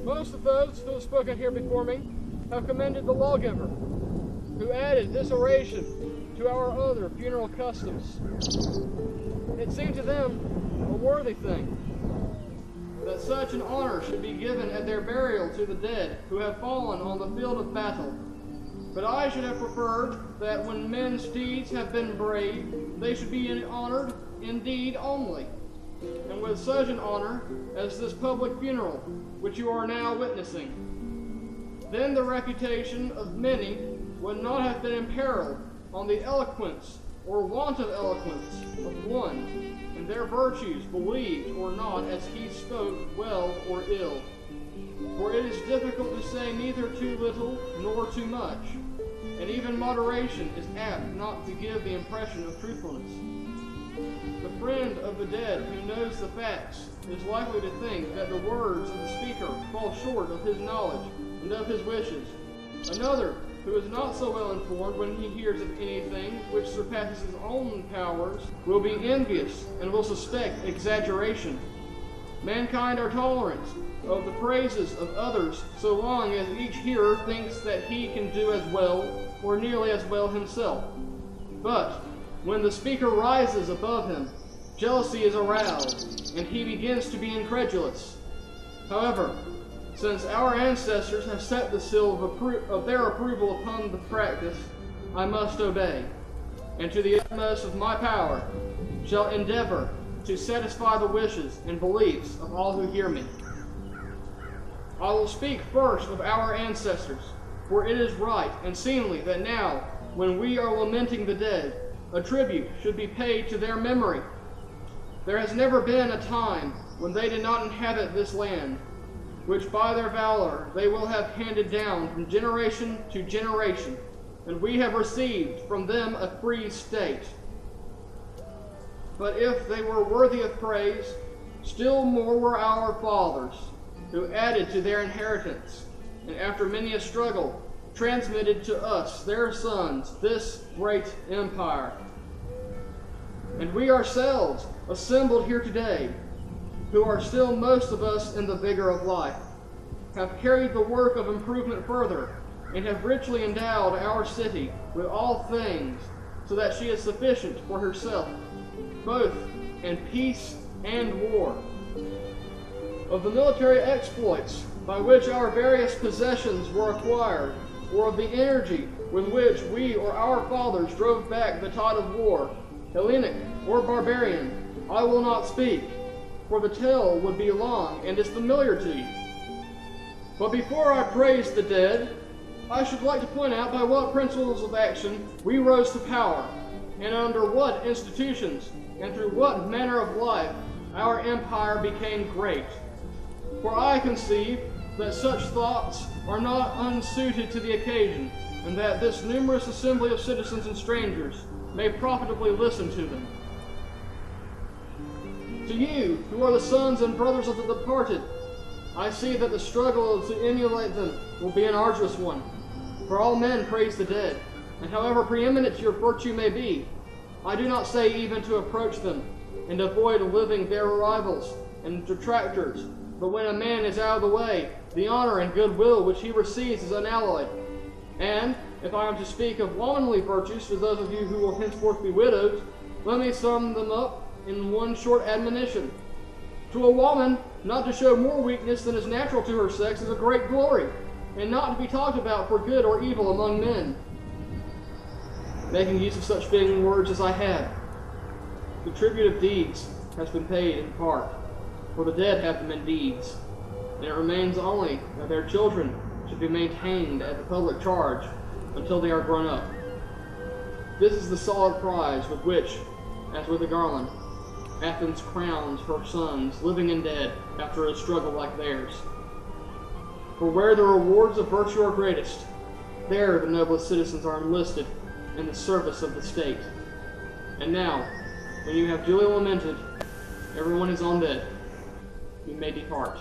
Most of those who have spoken here before me have commended the lawgiver, who added this oration to our other funeral customs. It seemed to them a worthy thing that such an honor should be given at their burial to the dead who have fallen on the field of battle. But I should have preferred that when men's deeds have been brave, they should be honored in deed only, and with such an honor as this public funeral, which you are now witnessing. Then the reputation of many would not have been imperiled on the eloquence or want of eloquence of one, and their virtues believed or not as he spoke well or ill. For it is difficult to say neither too little nor too much, and even moderation is apt not to give the impression of truthfulness. The friend of the dead who knows the facts is likely to think that the words of the speaker fall short of his knowledge and of his wishes. Another, who is not so well informed when he hears of anything which surpasses his own powers, will be envious and will suspect exaggeration. Mankind are tolerant of the praises of others so long as each hearer thinks that he can do as well or nearly as well himself. But when the speaker rises above him, jealousy is aroused, and he begins to be incredulous. However, since our ancestors have set the seal of their approval upon the practice, I must obey, and to the utmost of my power shall endeavor to satisfy the wishes and beliefs of all who hear me. I will speak first of our ancestors, for it is right and seemly that now, when we are lamenting the dead, a tribute should be paid to their memory. There has never been a time when they did not inhabit this land, which by their valor they will have handed down from generation to generation, and we have received from them a free state. But if they were worthy of praise, still more were our fathers, who added to their inheritance, and after many a struggle, transmitted to us, their sons, this great empire. And we ourselves, assembled here today, who are still most of us in the vigor of life, have carried the work of improvement further, and have richly endowed our city with all things, so that she is sufficient for herself, both in peace and war. Of the military exploits by which our various possessions were acquired, or of the energy with which we or our fathers drove back the tide of war, Hellenic or barbarian, I will not speak, for the tale would be long and is familiar to you. But before I praise the dead, I should like to point out by what principles of action we rose to power, and under what institutions and through what manner of life our empire became great. For I conceive that such thoughts are not unsuited to the occasion, and that this numerous assembly of citizens and strangers may profitably listen to them. To you, who are the sons and brothers of the departed, I see that the struggle to emulate them will be an arduous one, for all men praise the dead, and however preeminent your virtue may be, I do not say even to approach them, and avoid living their rivals and detractors, but when a man is out of the way, the honor and goodwill which he receives is unalloyed. And, if I am to speak of womanly virtues to those of you who will henceforth be widows, let me sum them up in one short admonition. To a woman, not to show more weakness than is natural to her sex is a great glory, and not to be talked about for good or evil among men. Making use of such fitting words as I have, the tribute of deeds has been paid in part, for the dead have them in deeds, and it remains only that their children should be maintained at the public charge until they are grown up. This is the solid prize with which, as with a garland, Athens crowns her sons, living and dead, after a struggle like theirs. For where the rewards of virtue are greatest, there the noblest citizens are enlisted in the service of the state. And now, when you have duly lamented, everyone is on bed, you may depart.